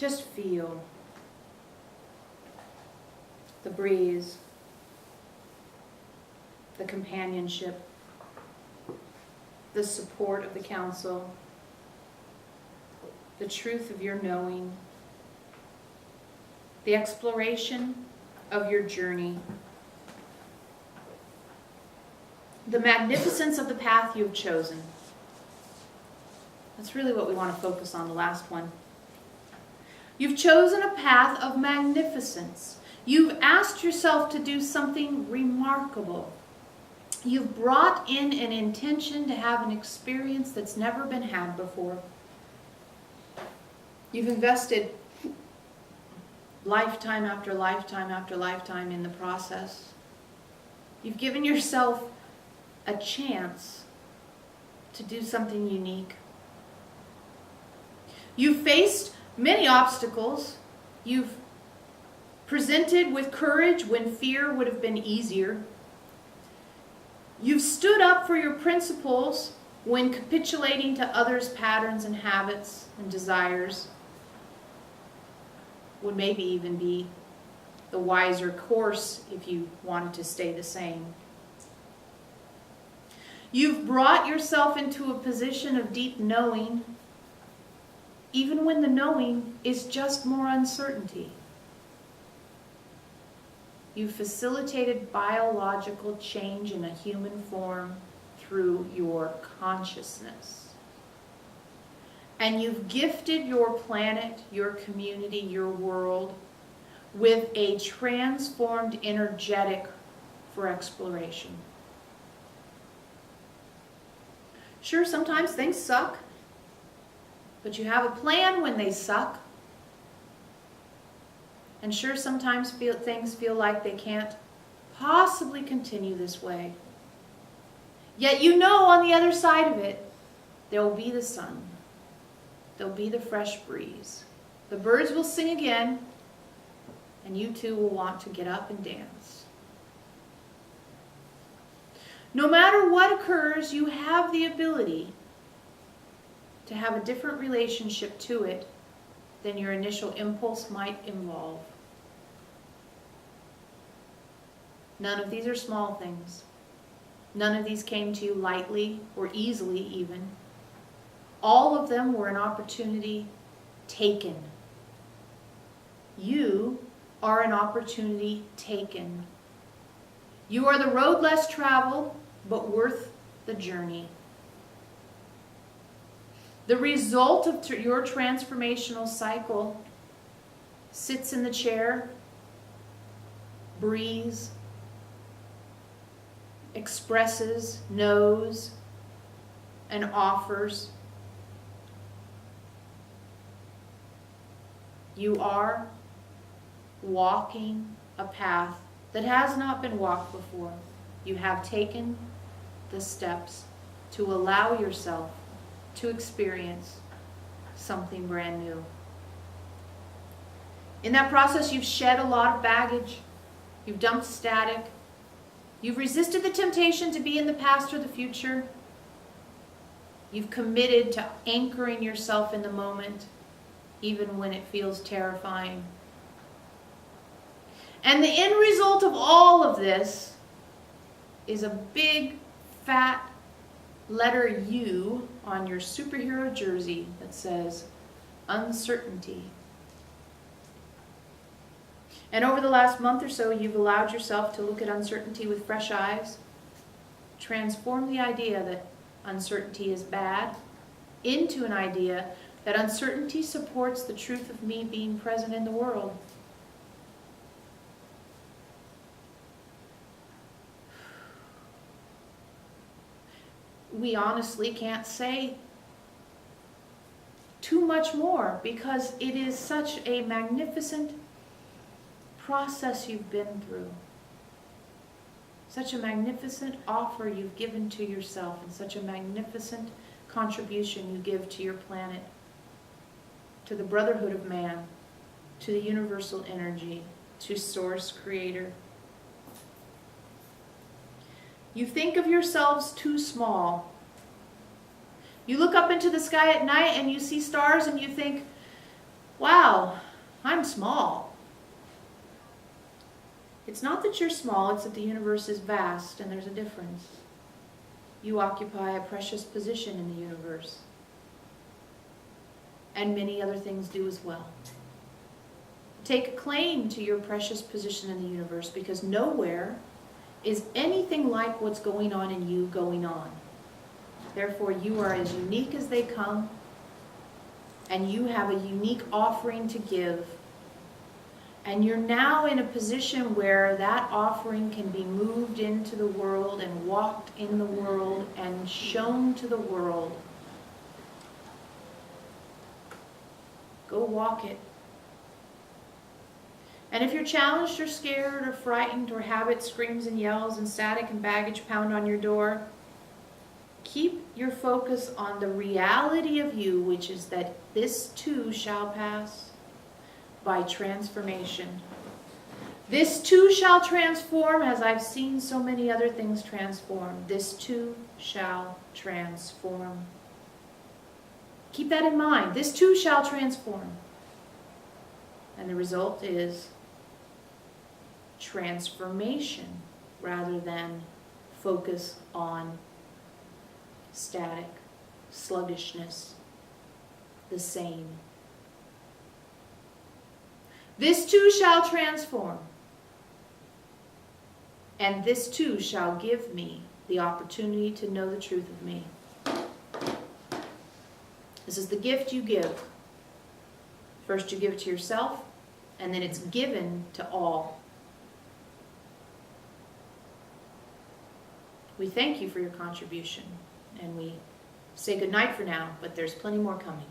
Just feel the breeze, the companionship, the support of the council, the truth of your knowing, the exploration of your journey, the magnificence of the path you have chosen. That's really what we want to focus on, the last one. You've chosen a path of magnificence. You've asked yourself to do something remarkable. You've brought in an intention to have an experience that's never been had before. You've invested lifetime after lifetime after lifetime in the process. You've given yourself a chance to do something unique. You've faced many obstacles. You've presented with courage when fear would have been easier. You've stood up for your principles when capitulating to others' patterns and habits and desires would maybe even be the wiser course if you wanted to stay the same. You've brought yourself into a position of deep knowing, even when the knowing is just more uncertainty. You've facilitated biological change in a human form through your consciousness. And you've gifted your planet, your community, your world with a transformed energetic for exploration. Sure, sometimes things suck, but you have a plan when they suck. And sure, sometimes things feel like they can't possibly continue this way. Yet you know on the other side of it, there will be the sun. There'll be the fresh breeze. The birds will sing again, and you too will want to get up and dance. No matter what occurs, you have the ability to have a different relationship to it than your initial impulse might involve. None of these are small things. None of these came to you lightly or easily even. All of them were an opportunity taken. You are an opportunity taken. You are the road less traveled, but worth the journey. The result of your transformational cycle sits in the chair, breathes, expresses, knows, and offers. You are walking a path that has not been walked before. You have taken the steps to allow yourself to experience something brand new. In that process, you've shed a lot of baggage. You've dumped static. You've resisted the temptation to be in the past or the future. You've committed to anchoring yourself in the moment, even when it feels terrifying. And the end result of all of this is a big, fat letter U on your superhero jersey that says, uncertainty. And over the last month or so, you've allowed yourself to look at uncertainty with fresh eyes, transform the idea that uncertainty is bad into an idea that uncertainty supports the truth of me being present in the world. We honestly can't say too much more because it is such a magnificent process you've been through. Such a magnificent offer you've given to yourself and such a magnificent contribution you give to your planet, to the brotherhood of man, to the universal energy, to Source Creator. You think of yourselves too small. You look up into the sky at night and you see stars and you think, wow, I'm small. It's not that you're small, it's that the universe is vast, and there's a difference. You occupy a precious position in the universe. And many other things do as well. Take claim to your precious position in the universe, because nowhere is anything like what's going on in you going on. Therefore, you are as unique as they come, and you have a unique offering to give. And you're now in a position where that offering can be moved into the world and walked in the world and shown to the world. Go walk it. And if you're challenged or scared or frightened or habit screams and yells and static and baggage pound on your door, keep your focus on the reality of you, which is that this too shall pass by transformation. This too shall transform, as I've seen so many other things transform. This too shall transform. Keep that in mind. This too shall transform. And the result is transformation rather than focus on static, sluggishness, the same. This too shall transform. And this too shall give me the opportunity to know the truth of me. This is the gift you give. First you give it to yourself, and then it's given to all. We thank you for your contribution, and we say goodnight for now, but there's plenty more coming.